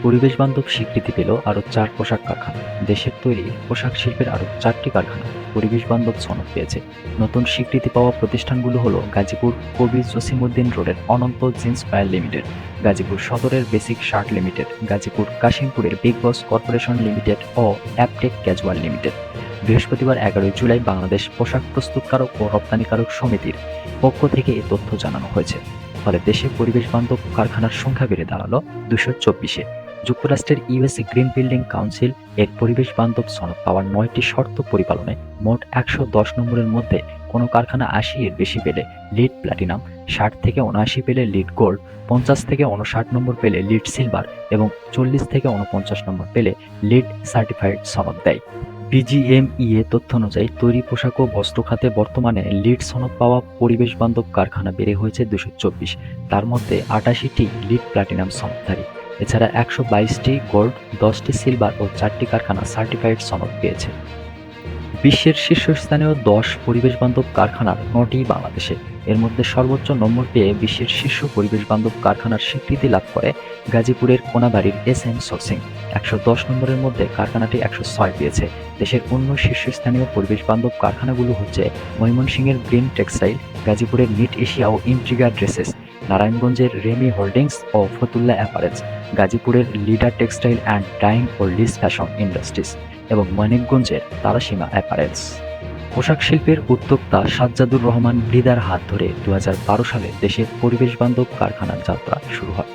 পরিবেশ বান্ধব স্বীকৃতি পেল আরও ৪ পোশাক কারখানা। দেশের তৈরি পোশাক শিল্পের আরও ৪টি কারখানা পরিবেশ বান্ধব সনদ পেয়েছে। নতুন স্বীকৃতি পাওয়া প্রতিষ্ঠানগুলো হলো গাজীপুর কবি জসিমউদ্দিন রোডের Ananta jeans wear limited, Gazipur সদরের বেসিক শার্ট লিমিটেড, গাজীপুর কাশিমপুরের বিগ বস কর্পোরেশন লিমিটেড ও অ্যাপটেক ক্যাজুয়াল লিমিটেড। বৃহস্পতিবার ১১ জুলাই বাংলাদেশ পোশাক প্রস্তুতকারক ও রপ্তানিকারক সমিতির পক্ষ থেকে এ তথ্য জানানো হয়েছে। ফলে দেশে পরিবেশ বান্ধব কারখানার সংখ্যা বেড়ে দাঁড়ালো ২২৪-এ। যুক্তরাষ্ট্রের ইউএস গ্রিন বিল্ডিং কাউন্সিল এর পরিবেশ বান্ধব সনদ পাওয়ার ৯টি শর্ত পরিপালনে মোট ১১০ নম্বরের মধ্যে কোনো কারখানা ৮০ এর বেশি পেলে লিড প্ল্যাটিনাম, ৬০ থেকে ৭৯ পেলে লিড গোল্ড, ৫০ থেকে ৫৯ নম্বর পেলে লিড সিলভার এবং ৪০ থেকে ৪৯ নম্বর পেলে লিড সার্টিফাইড সনদ দেয়। বিজিএমইএ তথ্য অনুযায়ী তৈরি পোশাক ও বস্ত্র খাতে বর্তমানে লিড সনদ পাওয়া পরিবেশ বান্ধব কারখানা বেড়ে হয়েছে ২২৪। তার মধ্যে ৮৮টি লিড প্ল্যাটিনাম সনদধারী। এছাড়া ১২২টি গোল্ড, 10টি সিলভার ও 4টি কারখানা সার্টিফাইড সনদ পেয়েছে। বিশ্বের শীর্ষস্থানীয় ১০ পরিবেশ বান্ধব কারখানার ৯টি বাংলাদেশে। এর মধ্যে সর্বোচ্চ নম্বর পেয়ে বিশ্বের শীর্ষ পরিবেশ বান্ধব কারখানার স্বীকৃতি লাভ করে গাজীপুরের কোনাবাড়ির এসএম সোর্সিং। ১১০ নম্বরের মধ্যে কারখানাটি ১০৬ পেয়েছে। দেশের অন্য শীর্ষস্থানীয় পরিবেশ বান্ধব কারখানাগুলো হচ্ছে ময়মনসিংহের গ্রিন টেক্সটাইল, গাজীপুরের নিট এশিয়া ও ইন্ট্রিগা ড্রেসেস, নারায়ণগঞ্জের রেমি হোল্ডিংস ও ফতুল্লা অ্যাপারেলস, গাজীপুরের লিডার টেক্সটাইল অ্যান্ড ডাইং ও লিস ফ্যাশন ইন্ডাস্ট্রিজ এবং মানিকগঞ্জের তারাসীমা অ্যাপারেলস। পোশাক শিল্পের উদ্যোক্তা সাজ্জাদুর রহমান মৃধার হাত ধরে ২০১২ সালে দেশের পরিবেশ বান্ধব কারখানার যাত্রা শুরু হয়।